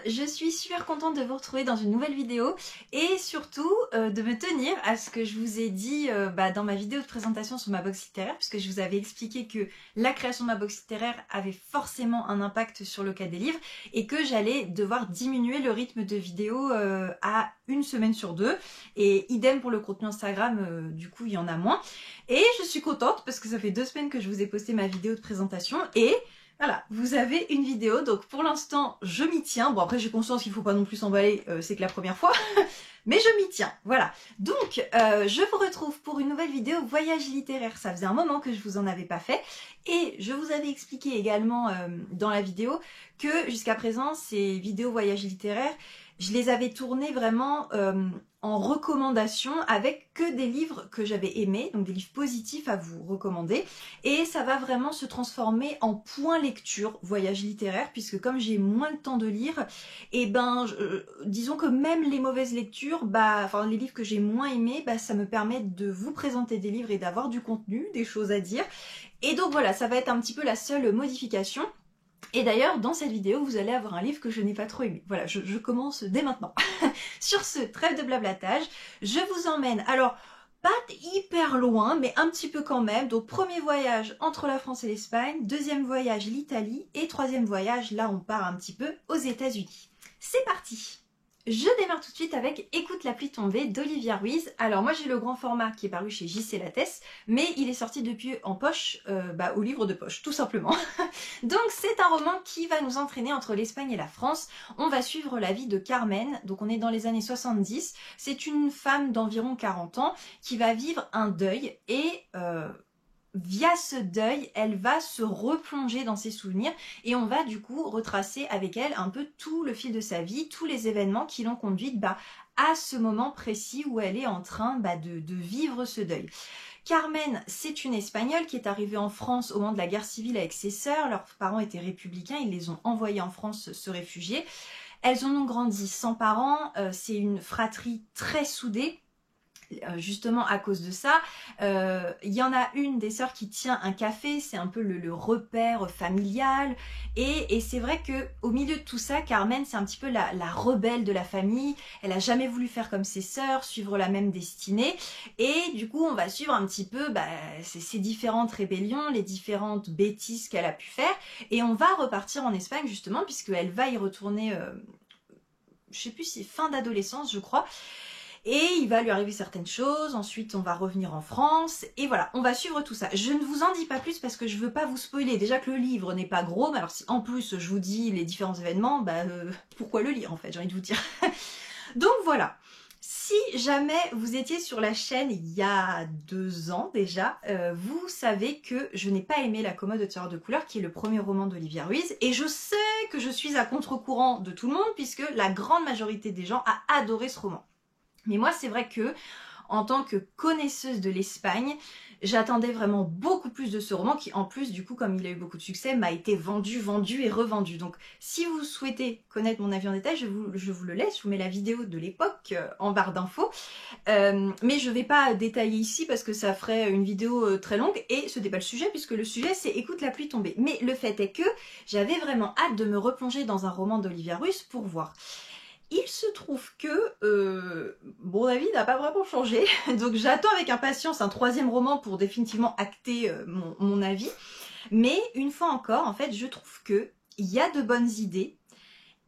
je suis super contente de vous retrouver dans une nouvelle vidéo et surtout de me tenir à ce que je vous ai dit dans ma vidéo de présentation sur ma box littéraire, puisque je vous avais expliqué que la création de ma box littéraire avait forcément un impact sur le cas des livres et que j'allais devoir diminuer le rythme de vidéo à une semaine sur deux, et idem pour le contenu Instagram, du coup il y en a moins. Et je suis contente parce que ça fait 2 semaines que je vous ai posté ma vidéo de présentation et voilà, vous avez une vidéo, donc pour l'instant je m'y tiens. Bon, après j'ai conscience qu'il ne faut pas non plus s'emballer, c'est que la première fois, mais je m'y tiens, voilà. Donc je vous retrouve pour une nouvelle vidéo voyage littéraire. Ça faisait un moment que je vous en avais pas fait, et je vous avais expliqué également dans la vidéo que jusqu'à présent ces vidéos voyage littéraire, je les avais tournées vraiment en recommandation avec que des livres que j'avais aimés, donc des livres positifs à vous recommander. Et ça va vraiment se transformer en point lecture voyage littéraire, puisque comme j'ai moins le temps de lire, et disons que même les mauvaises lectures, enfin les livres que j'ai moins aimés, ça me permet de vous présenter des livres et d'avoir du contenu, des choses à dire. Et donc voilà, ça va être un petit peu la seule modification. Et d'ailleurs, dans cette vidéo, vous allez avoir un livre que je n'ai pas trop aimé. Voilà, je commence dès maintenant. Sur ce, trêve de blablatage, je vous emmène, alors, pas hyper loin, mais un petit peu quand même. Donc, premier voyage entre la France et l'Espagne, deuxième voyage l'Italie, et troisième voyage, là on part un petit peu aux États-Unis. C'est parti! Je démarre tout de suite avec Écoute la pluie tomber d'Olivia Ruiz. Alors moi j'ai le grand format qui est paru chez J.C. Lattès, mais il est sorti depuis en poche, au livre de poche, tout simplement. Donc c'est un roman qui va nous entraîner entre l'Espagne et la France. On va suivre la vie de Carmen, donc on est dans les années 70. C'est une femme d'environ 40 ans qui va vivre un deuil et via ce deuil, elle va se replonger dans ses souvenirs et on va du coup retracer avec elle un peu tout le fil de sa vie, tous les événements qui l'ont conduite à ce moment précis où elle est en train de vivre ce deuil. Carmen, c'est une Espagnole qui est arrivée en France au moment de la guerre civile avec ses sœurs. Leurs parents étaient républicains, ils les ont envoyés en France se réfugier. Elles en ont grandi sans parents, c'est une fratrie très soudée. Justement à cause de ça, il y en a une des sœurs qui tient un café, c'est un peu le repère familial, et c'est vrai que au milieu de tout ça, Carmen c'est un petit peu la rebelle de la famille. Elle a jamais voulu faire comme ses sœurs, suivre la même destinée, et du coup on va suivre un petit peu ces différentes rébellions, les différentes bêtises qu'elle a pu faire, et on va repartir en Espagne justement puisqu'elle va y retourner, je sais plus si fin d'adolescence je crois. Et il va lui arriver certaines choses, ensuite on va revenir en France, et voilà, on va suivre tout ça. Je ne vous en dis pas plus parce que je veux pas vous spoiler. Déjà que le livre n'est pas gros, mais alors si en plus je vous dis les différents événements, pourquoi le lire en fait, j'ai envie de vous dire. Donc voilà. Si jamais vous étiez sur la chaîne il y a 2 ans déjà, vous savez que je n'ai pas aimé La Commode de Terreur de couleur, qui est le premier roman d'Olivia Ruiz, et je sais que je suis à contre-courant de tout le monde puisque la grande majorité des gens a adoré ce roman. Mais moi, c'est vrai que, en tant que connaisseuse de l'Espagne, j'attendais vraiment beaucoup plus de ce roman qui, en plus, du coup, comme il a eu beaucoup de succès, m'a été vendu et revendu. Donc, si vous souhaitez connaître mon avis en détail, je vous le laisse. Je vous mets la vidéo de l'époque en barre d'infos. Mais je ne vais pas détailler ici parce que ça ferait une vidéo très longue et ce n'est pas le sujet puisque le sujet, c'est Écoute la pluie tomber. Mais le fait est que j'avais vraiment hâte de me replonger dans un roman d'Olivia Ruiz pour voir. Il se trouve que mon avis n'a pas vraiment changé, donc j'attends avec impatience un 3e roman pour définitivement acter mon avis. Mais une fois encore, en fait, je trouve qu'il y a de bonnes idées,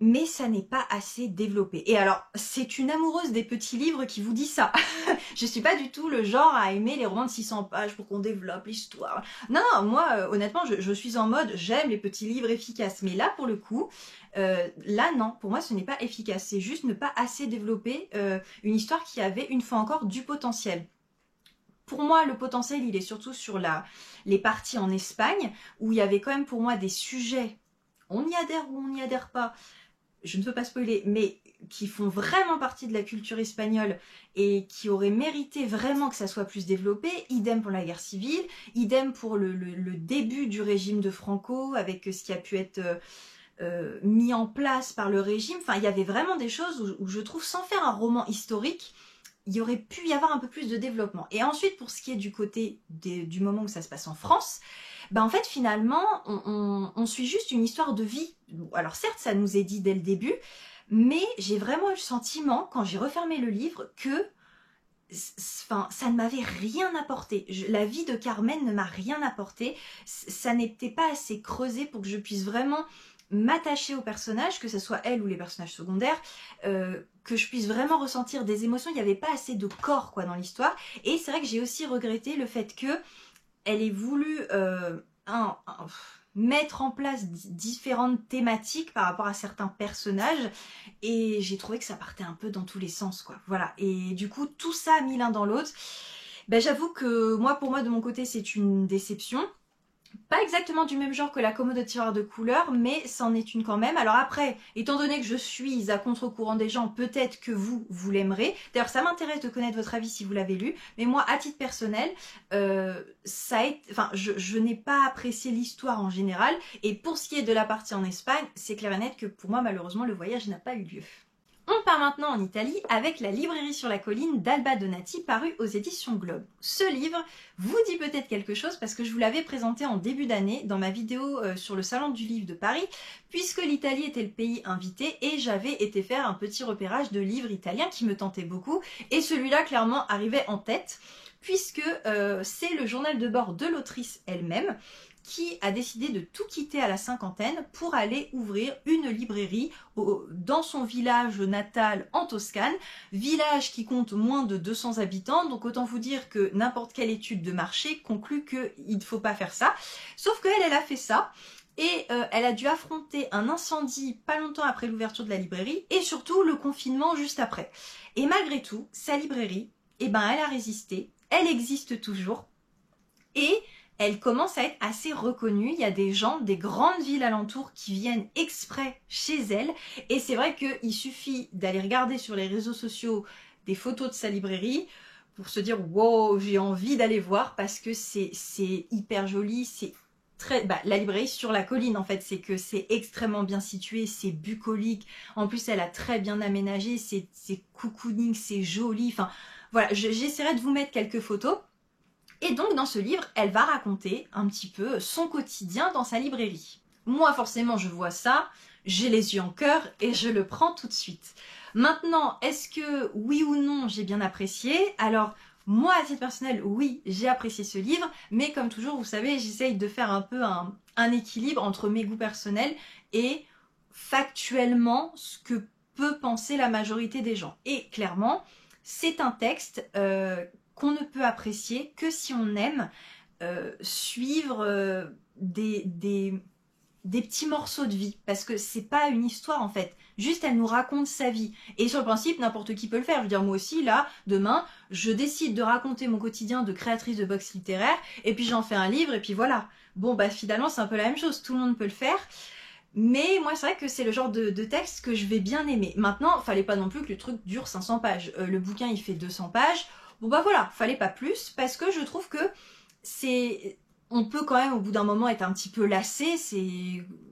mais ça n'est pas assez développé. Et alors, c'est une amoureuse des petits livres qui vous dit ça. Je suis pas du tout le genre à aimer les romans de 600 pages pour qu'on développe l'histoire. Non, moi, honnêtement, je suis en mode, j'aime les petits livres efficaces. Mais là, pour le coup, là, non. Pour moi, ce n'est pas efficace. C'est juste ne pas assez développer une histoire qui avait, une fois encore, du potentiel. Pour moi, le potentiel, il est surtout sur les parties en Espagne, où il y avait quand même pour moi des sujets, on y adhère ou on n'y adhère pas, je ne peux pas spoiler, mais qui font vraiment partie de la culture espagnole et qui auraient mérité vraiment que ça soit plus développé. Idem pour la guerre civile, idem pour le début du régime de Franco, avec ce qui a pu être mis en place par le régime. Enfin, il y avait vraiment des choses où je trouve, sans faire un roman historique, il aurait pu y avoir un peu plus de développement. Et ensuite, pour ce qui est du côté du moment où ça se passe en France, ben en fait finalement on suit juste une histoire de vie. Alors certes ça nous est dit dès le début, mais j'ai vraiment eu le sentiment quand j'ai refermé le livre que enfin, ça ne m'avait rien apporté. La vie de Carmen ne m'a rien apporté. Ça n'était pas assez creusé pour que je puisse vraiment m'attacher au personnage, que ce soit elle ou les personnages secondaires, que je puisse vraiment ressentir des émotions. Il n'y avait pas assez de corps quoi dans l'histoire. Et c'est vrai que j'ai aussi regretté le fait que elle ait voulu mettre en place différentes thématiques par rapport à certains personnages et j'ai trouvé que ça partait un peu dans tous les sens quoi. Voilà, et du coup tout ça mis l'un dans l'autre, ben, j'avoue que pour moi de mon côté c'est une déception. Pas exactement du même genre que la commode de tiroir de couleurs, mais c'en est une quand même. Alors après, étant donné que je suis à contre-courant des gens, peut-être que vous l'aimerez. D'ailleurs, ça m'intéresse de connaître votre avis si vous l'avez lu. Mais moi, à titre personnel, je n'ai pas apprécié l'histoire en général. Et pour ce qui est de la partie en Espagne, c'est clair et net que pour moi, malheureusement, le voyage n'a pas eu lieu. On part maintenant en Italie avec La librairie sur la colline d'Alba Donati paru aux éditions Globe. Ce livre vous dit peut-être quelque chose parce que je vous l'avais présenté en début d'année dans ma vidéo sur le salon du livre de Paris puisque l'Italie était le pays invité et j'avais été faire un petit repérage de livres italiens qui me tentaient beaucoup et celui-là clairement arrivait en tête puisque c'est le journal de bord de l'autrice elle-même qui a décidé de tout quitter à la cinquantaine pour aller ouvrir une librairie dans son village natal en Toscane, village qui compte moins de 200 habitants, donc autant vous dire que n'importe quelle étude de marché conclut qu'il ne faut pas faire ça, sauf qu'elle, elle a fait ça, et elle a dû affronter un incendie pas longtemps après l'ouverture de la librairie, et surtout le confinement juste après. Et malgré tout, sa librairie, eh ben, elle a résisté, elle existe toujours, et elle commence à être assez reconnue. Il y a des gens des grandes villes alentours qui viennent exprès chez elle. Et c'est vrai qu'il suffit d'aller regarder sur les réseaux sociaux des photos de sa librairie pour se dire « Wow, j'ai envie d'aller voir » parce que c'est hyper joli, c'est très... la librairie sur la colline en fait, c'est que c'est extrêmement bien situé, c'est bucolique. En plus, elle a très bien aménagé, c'est cocooning, c'est joli. Enfin, voilà, j'essaierai de vous mettre quelques photos. Et donc dans ce livre, elle va raconter un petit peu son quotidien dans sa librairie. Moi forcément je vois ça, j'ai les yeux en cœur et je le prends tout de suite. Maintenant, est-ce que oui ou non j'ai bien apprécié? Alors moi à titre personnel, oui, j'ai apprécié ce livre, mais comme toujours vous savez, j'essaye de faire un peu un équilibre entre mes goûts personnels et factuellement ce que peut penser la majorité des gens. Et clairement, c'est un texte qu'on ne peut apprécier que si on aime suivre des petits morceaux de vie, parce que c'est pas une histoire en fait, juste elle nous raconte sa vie, et sur le principe n'importe qui peut le faire, je veux dire moi aussi là, demain, je décide de raconter mon quotidien de créatrice de box littéraire, et puis j'en fais un livre, et puis voilà, bon bah finalement c'est un peu la même chose, tout le monde peut le faire, mais moi c'est vrai que c'est le genre de texte que je vais bien aimer. Maintenant, fallait pas non plus que le truc dure 500 pages, le bouquin il fait 200 pages, bon bah voilà, fallait pas plus, parce que je trouve que on peut quand même au bout d'un moment être un petit peu lassé,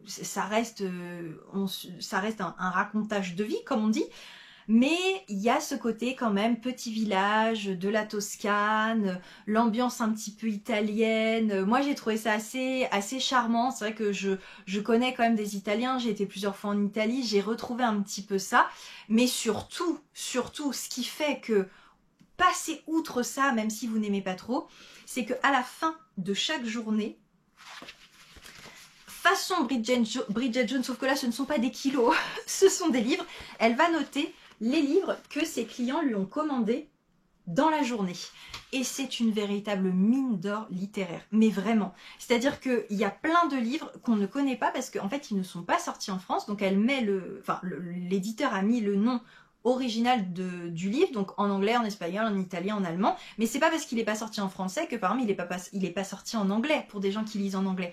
ça reste un racontage de vie comme on dit, mais il y a ce côté quand même petit village, de la Toscane, l'ambiance un petit peu italienne. Moi j'ai trouvé ça assez charmant, c'est vrai que je connais quand même des Italiens, j'ai été plusieurs fois en Italie, j'ai retrouvé un petit peu ça, mais surtout ce qui fait que passer outre ça, même si vous n'aimez pas trop, c'est qu'à la fin de chaque journée, façon Bridget Jones, sauf que là ce ne sont pas des kilos, ce sont des livres, elle va noter les livres que ses clients lui ont commandés dans la journée. Et c'est une véritable mine d'or littéraire, mais vraiment. C'est-à-dire qu'il y a plein de livres qu'on ne connaît pas parce qu'en fait ils ne sont pas sortis en France, donc elle met l'éditeur a mis le nom original du livre, donc en anglais, en espagnol, en italien, en allemand, mais c'est pas parce qu'il n'est pas sorti en français que par exemple il est pas sorti en anglais pour des gens qui lisent en anglais.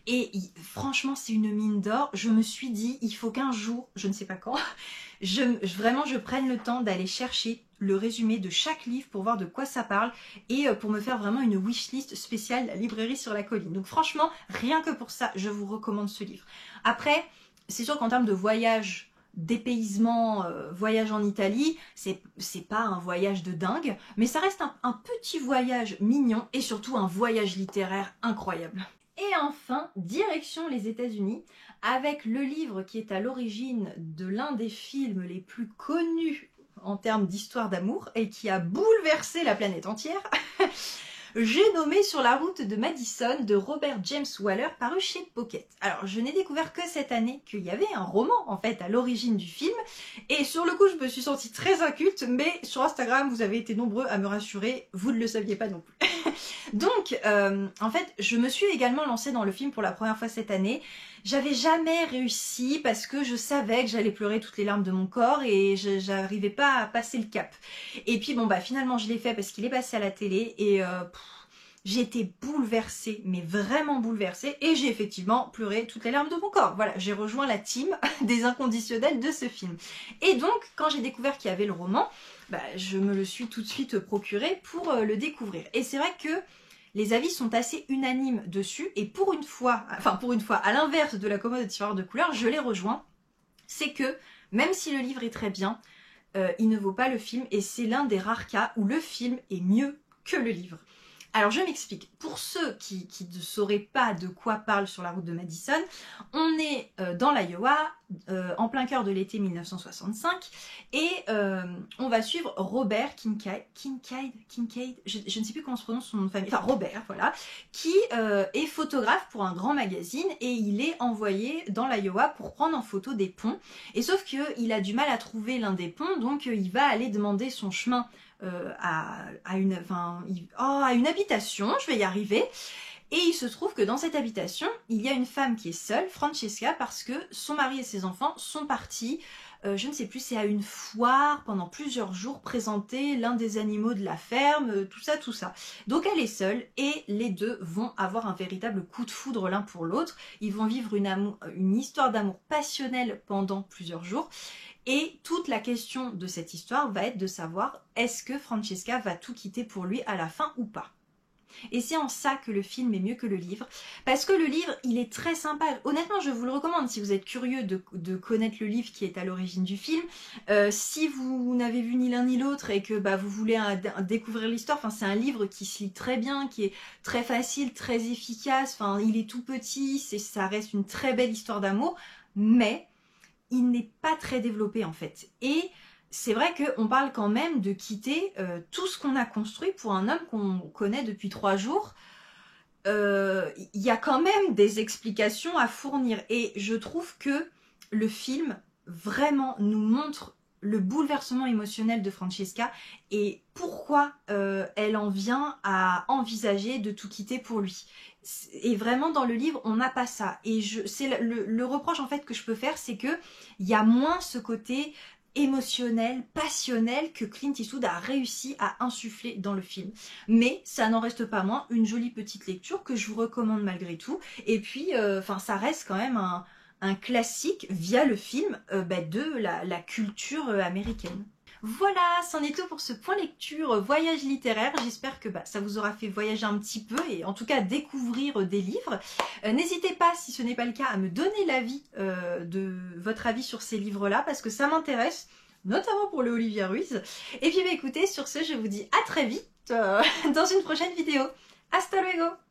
Et franchement c'est une mine d'or, je me suis dit il faut qu'un jour, je ne sais pas quand, vraiment je prenne le temps d'aller chercher le résumé de chaque livre pour voir de quoi ça parle et pour me faire vraiment une wishlist spéciale La librairie sur la colline. Donc franchement, rien que pour ça, je vous recommande ce livre. Après, c'est sûr qu'en termes de voyage dépaysement, voyage en Italie, c'est pas un voyage de dingue, mais ça reste un petit voyage mignon et surtout un voyage littéraire incroyable. Et enfin, direction les États-Unis, avec le livre qui est à l'origine de l'un des films les plus connus en termes d'histoire d'amour et qui a bouleversé la planète entière. J'ai nommé Sur la route de Madison de Robert James Waller, paru chez Pocket. Alors, je n'ai découvert que cette année qu'il y avait un roman, en fait, à l'origine du film. Et sur le coup, je me suis sentie très inculte, mais sur Instagram, vous avez été nombreux à me rassurer. Vous ne le saviez pas non plus. Donc, en fait, je me suis également lancée dans le film pour la première fois cette année. J'avais jamais réussi parce que je savais que j'allais pleurer toutes les larmes de mon corps et j'arrivais pas à passer le cap. Et puis bon bah finalement je l'ai fait parce qu'il est passé à la télé et j'ai été bouleversée, mais vraiment bouleversée, et j'ai effectivement pleuré toutes les larmes de mon corps. Voilà, j'ai rejoint la team des inconditionnels de ce film. Et donc, quand j'ai découvert qu'il y avait le roman, bah, je me le suis tout de suite procuré pour le découvrir. Et c'est vrai que les avis sont assez unanimes dessus, et pour une fois, à l'inverse de la commode de tiroir de couleurs, je les rejoins. C'est que, même si le livre est très bien, il ne vaut pas le film, et c'est l'un des rares cas où le film est mieux que le livre. Alors je m'explique, pour ceux qui ne sauraient pas de quoi parle Sur la route de Madison, on est dans l'Iowa, en plein cœur de l'été 1965, et on va suivre Robert Kincaid, je ne sais plus comment se prononce son nom de famille, enfin Robert, voilà, qui est photographe pour un grand magazine, et il est envoyé dans l'Iowa pour prendre en photo des ponts, et sauf qu'il a du mal à trouver l'un des ponts, donc il va aller demander son chemin à une habitation, je vais y arriver, et il se trouve que dans cette habitation, il y a une femme qui est seule, Francesca, parce que son mari et ses enfants sont partis, je ne sais plus, c'est à une foire pendant plusieurs jours, présenter l'un des animaux de la ferme, tout ça, tout ça. Donc elle est seule, et les deux vont avoir un véritable coup de foudre l'un pour l'autre, ils vont vivre une histoire d'amour passionnelle pendant plusieurs jours. Et toute la question de cette histoire va être de savoir est-ce que Francesca va tout quitter pour lui à la fin ou pas. Et c'est en ça que le film est mieux que le livre, parce que le livre, il est très sympa. Honnêtement, je vous le recommande si vous êtes curieux de connaître le livre qui est à l'origine du film. Si vous n'avez vu ni l'un ni l'autre et que vous voulez découvrir l'histoire, c'est un livre qui se lit très bien, qui est très facile, très efficace, il est tout petit, ça reste une très belle histoire d'amour, mais il n'est pas très développé en fait. Et c'est vrai qu'on parle quand même de quitter tout ce qu'on a construit pour un homme qu'on connaît depuis 3 jours. Il y a quand même des explications à fournir. Et je trouve que le film vraiment nous montre le bouleversement émotionnel de Francesca et pourquoi elle en vient à envisager de tout quitter pour lui. Et vraiment dans le livre on n'a pas ça, et c'est le reproche en fait que je peux faire, c'est que il y a moins ce côté émotionnel, passionnel que Clint Eastwood a réussi à insuffler dans le film. Mais ça n'en reste pas moins une jolie petite lecture que je vous recommande malgré tout, et puis ça reste quand même un classique via le film de la culture américaine. Voilà, c'en est tout pour ce point lecture voyage littéraire. J'espère que ça vous aura fait voyager un petit peu et en tout cas découvrir des livres. N'hésitez pas, si ce n'est pas le cas, à me donner l'avis votre avis sur ces livres-là parce que ça m'intéresse, notamment pour le Olivia Ruiz. Et puis écoutez, sur ce, je vous dis à très vite dans une prochaine vidéo. Hasta luego!